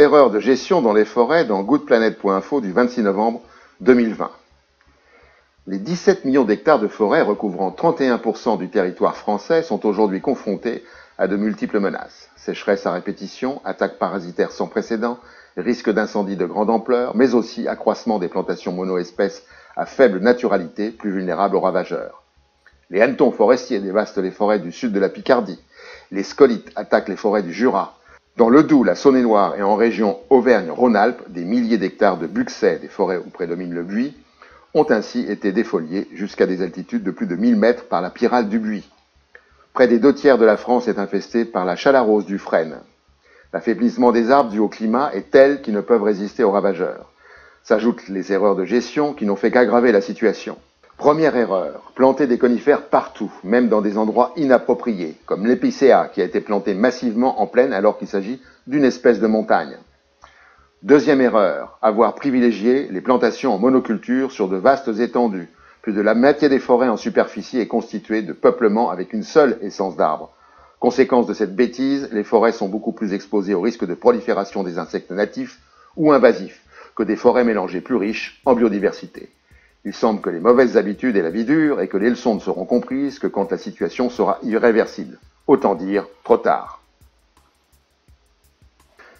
Erreur de gestion dans les forêts dans goodplanet.info du 26 novembre 2020. Les 17 millions d'hectares de forêts recouvrant 31% du territoire français sont aujourd'hui confrontés à de multiples menaces. Sécheresse à répétition, attaques parasitaires sans précédent, risques d'incendie de grande ampleur, mais aussi accroissement des plantations monoespèces à faible naturalité, plus vulnérables aux ravageurs. Les hannetons forestiers dévastent les forêts du sud de la Picardie. Les scolytes attaquent les forêts du Jura. Dans le Doubs, la Saône-et-Loire et en région Auvergne-Rhône-Alpes, des milliers d'hectares de buxaie, des forêts où prédomine le buis, ont ainsi été défoliés jusqu'à des altitudes de plus de 1000 mètres par la pyrale du buis. Près des 2 tiers de la France est infestée par la chalarose du frêne. L'affaiblissement des arbres dû au climat est tel qu'ils ne peuvent résister aux ravageurs. S'ajoutent les erreurs de gestion qui n'ont fait qu'aggraver la situation. Première erreur, planter des conifères partout, même dans des endroits inappropriés, comme l'épicéa qui a été planté massivement en plaine alors qu'il s'agit d'une espèce de montagne. Deuxième erreur, avoir privilégié les plantations en monoculture sur de vastes étendues. Plus de la moitié des forêts en superficie est constituée de peuplements avec une seule essence d'arbre. Conséquence de cette bêtise, les forêts sont beaucoup plus exposées au risque de prolifération des insectes natifs ou invasifs que des forêts mélangées plus riches en biodiversité. Il semble que les mauvaises habitudes aient la vie dure et que les leçons ne seront comprises que quand la situation sera irréversible. Autant dire, trop tard.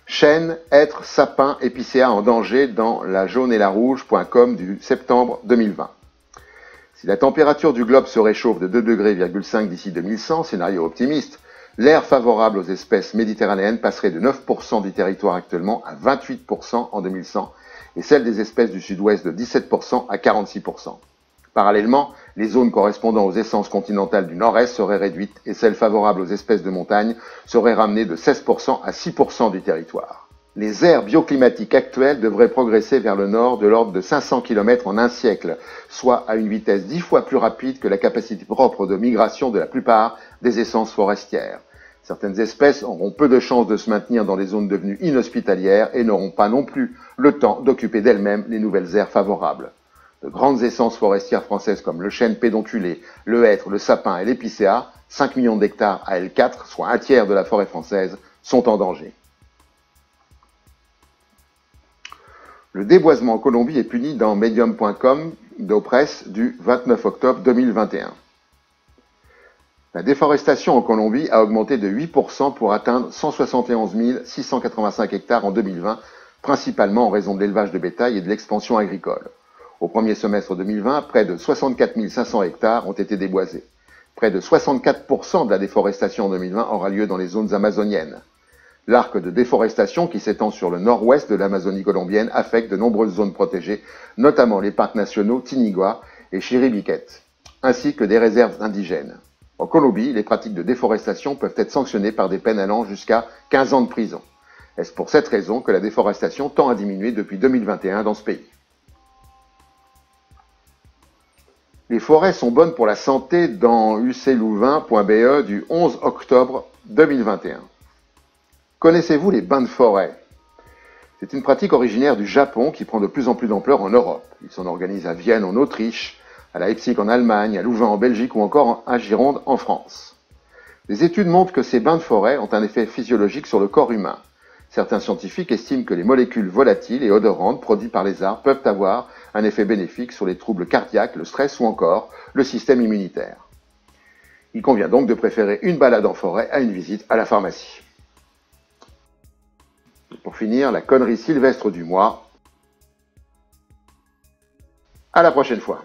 Chênes, hêtres, sapins, épicéas en danger dans la jaune et la rouge.com du septembre 2020. Si la température du globe se réchauffe de 2,5 degrés d'ici 2100, scénario optimiste, l'air favorable aux espèces méditerranéennes passerait de 9% du territoire actuellement à 28% en 2100 et celle des espèces du sud-ouest de 17% à 46%. Parallèlement, les zones correspondant aux essences continentales du nord-est seraient réduites et celles favorables aux espèces de montagne seraient ramenées de 16% à 6% du territoire. Les aires bioclimatiques actuelles devraient progresser vers le nord de l'ordre de 500 km en un siècle, soit à une vitesse 10 fois plus rapide que la capacité propre de migration de la plupart des essences forestières. Certaines espèces auront peu de chances de se maintenir dans les zones devenues inhospitalières et n'auront pas non plus le temps d'occuper d'elles-mêmes les nouvelles aires favorables. De grandes essences forestières françaises comme le chêne pédonculé, le hêtre, le sapin et l'épicéa, 5 millions d'hectares à L4, soit un tiers de la forêt française, sont en danger. Le déboisement en Colombie est puni dans medium.com d'Opress du 29 octobre 2021. La déforestation en Colombie a augmenté de 8% pour atteindre 171 685 hectares en 2020, principalement en raison de l'élevage de bétail et de l'expansion agricole. Au premier semestre 2020, près de 64 500 hectares ont été déboisés. Près de 64% de la déforestation en 2020 aura lieu dans les zones amazoniennes. L'arc de déforestation qui s'étend sur le nord-ouest de l'Amazonie colombienne affecte de nombreuses zones protégées, notamment les parcs nationaux Tinigua et Chiribiquete, ainsi que des réserves indigènes. En Colombie, les pratiques de déforestation peuvent être sanctionnées par des peines allant jusqu'à 15 ans de prison. Est-ce pour cette raison que la déforestation tend à diminuer depuis 2021 dans ce pays? Les forêts sont bonnes pour la santé dans uclouvain.be du 11 octobre 2021. Connaissez-vous les bains de forêt? C'est une pratique originaire du Japon qui prend de plus en plus d'ampleur en Europe. Ils s'en organisent à Vienne en Autriche, à Leipzig en Allemagne, à Louvain en Belgique ou encore à Gironde en France. Des études montrent que ces bains de forêt ont un effet physiologique sur le corps humain. Certains scientifiques estiment que les molécules volatiles et odorantes produites par les arbres peuvent avoir un effet bénéfique sur les troubles cardiaques, le stress ou encore le système immunitaire. Il convient donc de préférer une balade en forêt à une visite à la pharmacie. Pour finir, la connerie sylvestre du mois. À la prochaine fois.